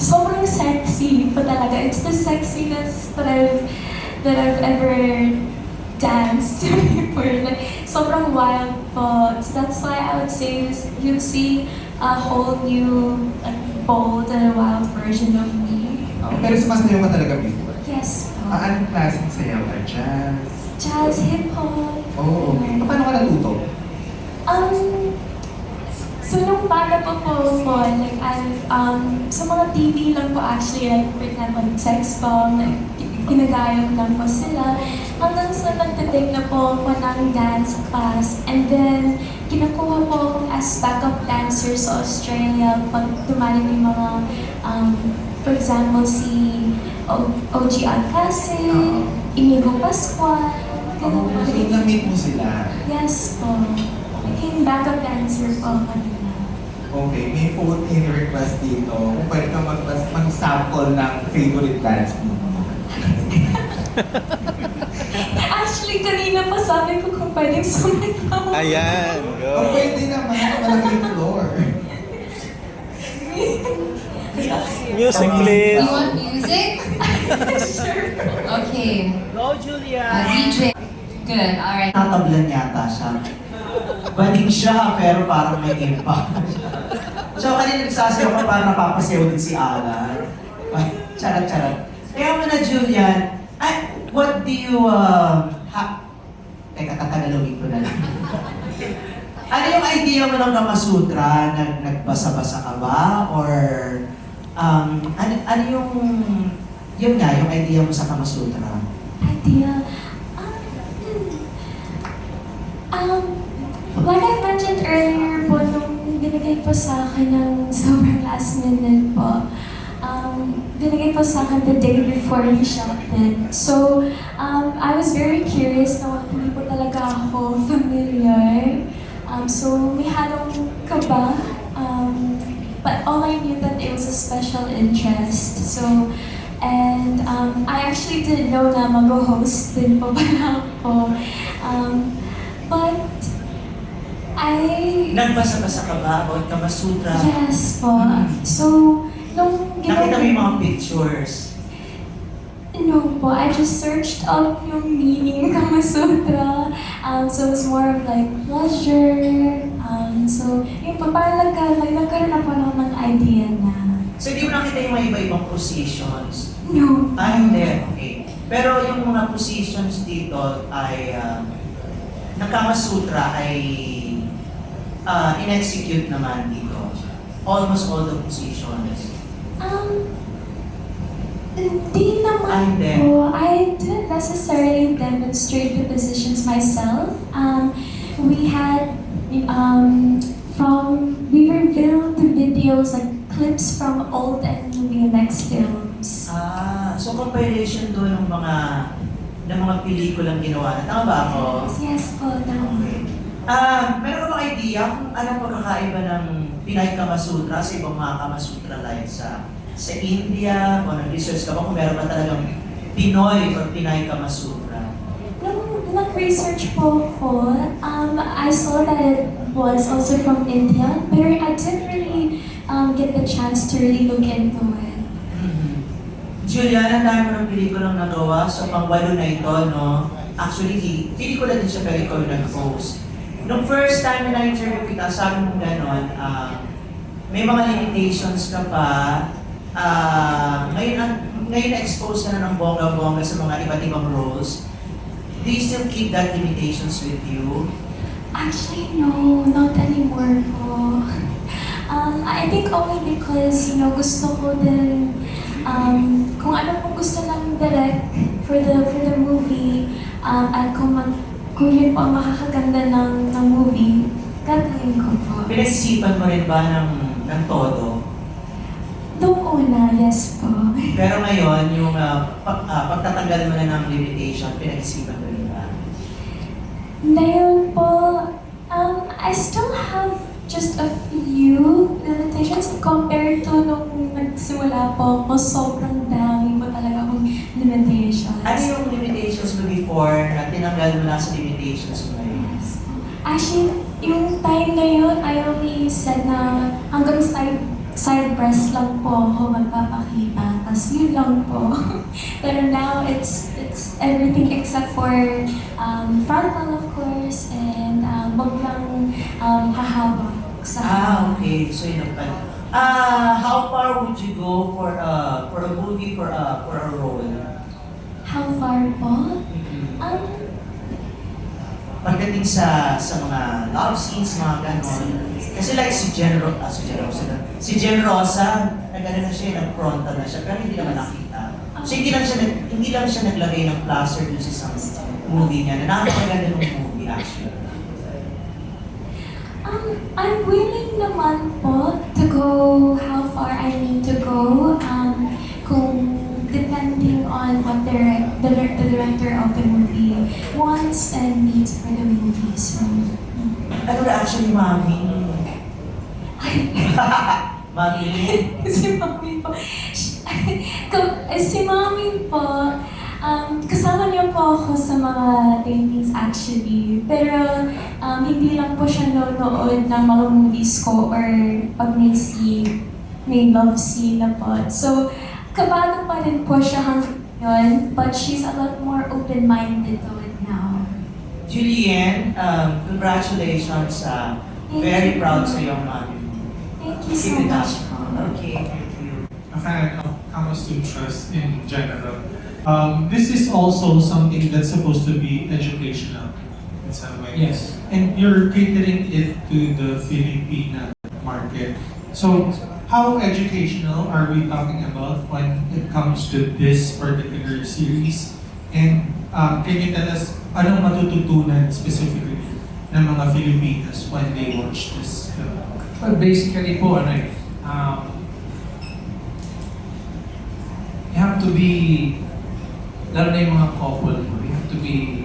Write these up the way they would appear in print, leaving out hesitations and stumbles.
sobrang sexy pa talaga. It's the sexiness that I've ever danced before. Like, sobrang wild po. So that's why I would say you'd see a whole new, like, bold and wild version of me. Pero sumasayaw ka talaga before? Yes po. Anong klaseng sayaw ka? Jazz? Jazz, hip-hop. Oo, okay. Paano ka natuto? So nung bata pa po ako, like, sa mga TV lang po actually, like, for example, sex bomb, like, ginagaya ko lang po sila. Hanggang sa nagtitake na po ako ng dance class. And then, kinakuha po akong as backup dancer sa Australia pag tumaling yung mga, for example, si OG Alcacid, Inigo Pascual, ganun po. So, na-meet mo sila? Yes po. Naging backup dancer po ako nila. Okay, may 14 request dito. Kung pwede ka mag-sample ng favorite dance mo. Actually, kanina pa sabi ko kung pwedeng sumayaw. Ayan, go. O pwede naman, malaki yung floor. Music, please. You want music? Sure. Okay. Go, Julia. DJ. Good, alright. Tatablan yata siya. Baling siya, pero parang may impact. So, kanina nagsasayaw ka, parang napapasayaw din si Alan. Charot-charot. Kaya mo na, Julian, what do you, Teka, tatagalogin ko na lang. Ano yung idea mo ng Kama Sutra? Nagbasa-basa ka ba? Or, ano yun nga, yung idea mo sa Kama Sutra? Idea. Like I mentioned earlier po, nung binigay po sa akin ng sobrang last minute po, binigay po sa akin the day before he shot it. So, I was very curious na hindi po talaga ako familiar. So, may halong kaba. But all I knew that it was a special interest. So, and I actually didn't know na mag-host din po pala ako. But, Nagbasa-basa ka ba about Kama Sutra? yes po. So, nung Nakita mo yung mga pictures. No po, I just searched up yung meaning ng Kama Sutra. So it was more of like pleasure. So yung pa, parang nagkaroon na po ako ng idea na. So, di mo nakita yung mga iba-ibang positions? No. Hindi. Okay. Pero yung mga positions dito ay, ng Kama Sutra ay in-execute naman dito. Almost all the positions. Hindi naman Hindi. po. I didn't necessarily demonstrate the positions myself. We had, we revealed the videos, like clips from old and new next films. So compilation doon ng mga pelikulang ginawa na. Tama ba ako? Yes po, tama. Okay. Meron ka bang idea kung anong pagkakaiba ng Pinay Kama Sutra sa ibang mga Kama Sutra like sa India? O nag-research ka ba kung meron ba talagang Pinoy or Pinay Kama Sutra? Nung nag-research po ko, I saw that it was also from India, but I didn't really get the chance to really look into it. Julian, ang dami mo ng pelikulang nagawa sa pang-walo na ito, no? Actually, pelikula din siya pero ikaw yung nag-post. Nung first time na na-interview kita, sabi mo gano'n, may mga limitations ka pa. Ngayon na-expose ka na ng bongga-bongga sa mga iba't ibang roles. Do you still keep that limitations with you? Actually, no, not anymore po. I think only because, gusto ko din, kung ano pong gusto ng direct for the movie, at kung yun po ang makakaganda ng movie, gagawin ko po. Pinag-isipan mo rin ba ng todo? Noong una, yes po. Pero ngayon, yung pagtatanggal mo na ng limitation, pinag-isipan mo rin ba? Ngayon po, I still have just a few limitations compared to nung nagsimula po ako. Sobrang dami po talaga akong limitations. Ano yung limitations mo before na tinanggal mo na sa limitations mo ngayon? Actually, yung time na yun, I only said na hanggang side breast lang po ako magpapakita. Tapos yun lang po. Pero now, it's everything except for frontal, of course, and wag lang hahawak sa... Okay. So yun ang plan. How far would you go for a movie, for a role? How far po? Pagdating sa mga love scenes, mga ganon. Kasi like si Jen Rosa, nag-ano na siya, nag-frontal na siya, pero hindi naman nakita. So hindi lang siya naglagay ng plaster dun sa isang movie niya, na napakaganda ng movie actually. I'm willing naman po to go how far I need to go. Kung depending on what the director of the movie wants and needs for the movie. So, Ano reaction ni Mami? Mami? si Mami po. Si Mami po, kasama niya po ako sa mga tapings actually. Pero hindi lang po siya nanonood ng mga movies ko or pag may love scene na po. So, kabado pa rin po siya hanggang yun, but she's a lot more open-minded to it now. Julian, congratulations. Very proud sa iyong Mami. Thank you so Keep it up. much po. Okay, thank you. A fan of Kama Sutras in general. This is also something that's supposed to be educational in some way. Yes. And you're catering it to the Filipina market. So, how educational are we talking about when it comes to this particular series? And can you tell us anong matututunan specifically ng mga Filipinas when they watch this film? Well, basically po, you have to be, lalo na yung mga couple, you have to be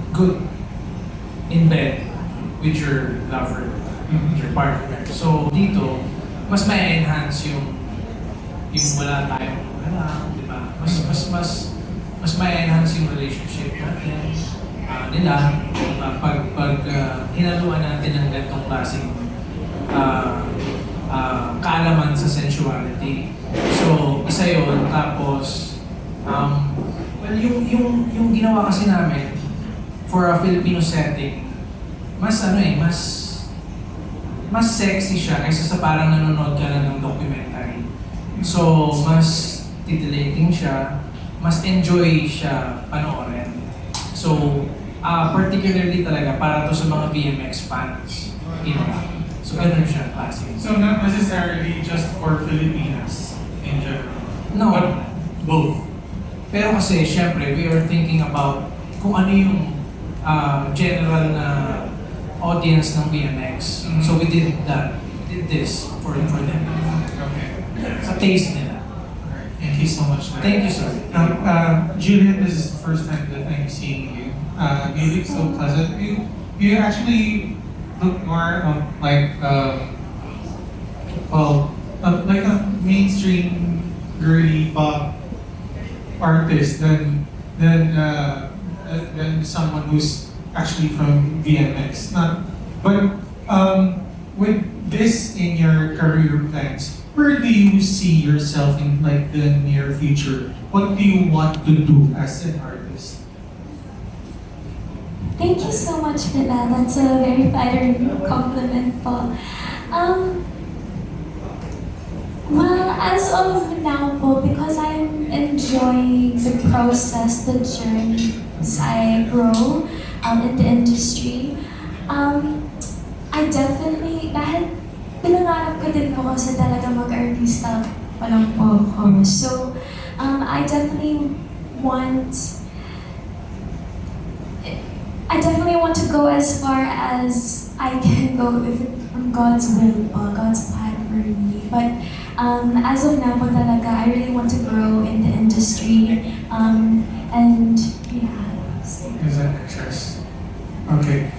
good in bed with your lover, with your partner. So dito, mas may enhance yung wala tayong wala, di ba? Mas may enhance yung relationship natin, nila, pag hinaluan natin ng ganitong klaseng kaalaman sa sensuality. So, isa yun. Tapos, well, yung ginawa kasi namin for a Filipino setting, mas sexy siya kaysa sa parang nanonood ka lang ng documentary. So, mas titillating siya, mas enjoy siya panoorin. So, particularly talaga para to sa mga BMX fans. So, ganun siya klase. So not necessarily just for Filipinas in general. No. But both. Pero kasi, syempre, we are thinking about kung ano yung general na audience ng BMX. Mhm. So we did this for them. Okay. Sa taste nila. Alright. Thank you so much. Thank you, sir. Julian, this is the first time that I'm seeing you. You look so pleasant. You actually look more like like a mainstream girly pop artist than someone who's actually from VMX. But with this in your career plans, where do you see yourself in like the near future? What do you want to do as an artist? Thank you so much for that. That's a very flattering compliment po. Well, as of now po, because I'm enjoying the process, the journey as I grow in the industry, I definitely, dahil pinangarap ko din po kasi talaga mag-artista pa lang po ako. So, I definitely want to go as far as I can go if it, from God's will po, God's plan for me. But as of now po talaga, I really want to grow in the industry. And yeah. So. Is that access? Okay.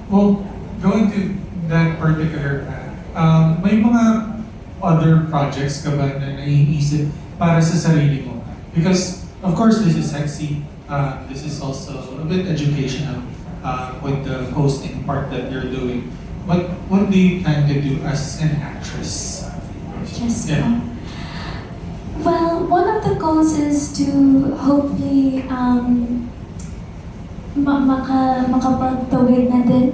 Well, going to that particular path, may mga other projects ka ba na naiisip para sa sarili mo? Because, of course, this is sexy. This is also a bit educational with the hosting part that you're doing. what do you plan to do as an actress? Just Yeah. well, one of the goals is to hopefully makapagtawid na din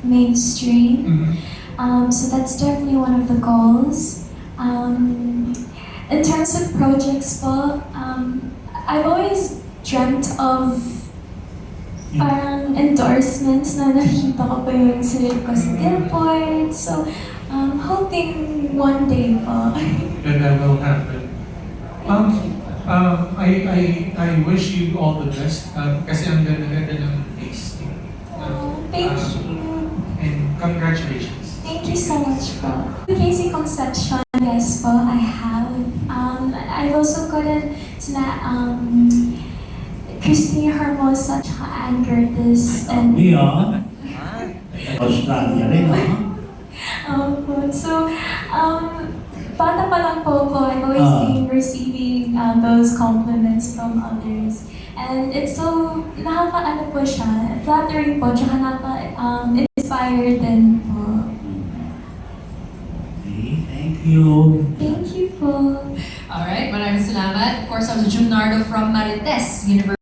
mainstream. Mhm. So that's definitely one of the goals. In terms of projects po, I've always dreamt of parang endorsements na nakikita ko pa yung sarili ko sa billboard. So, hoping one day po. And that will happen. I wish you all the best. Kasi ang ganda-ganda ng face niyo. Thank you. And congratulations. Thank you so much po. Casey Concepcion, yes po, I have. I've also gotten sila, Christine Hermosa, tsaka Ann Curtis, and Australia rin, ha? So, bata pa lang po ko, I've always been receiving those compliments from others. And it's so, nakaka-ano po siya, flattering po, tsaka nakaka-inspire din po. Okay, thank you. Thank you po. Alright, maraming salamat. Of course, I was June Nardo from Marites University.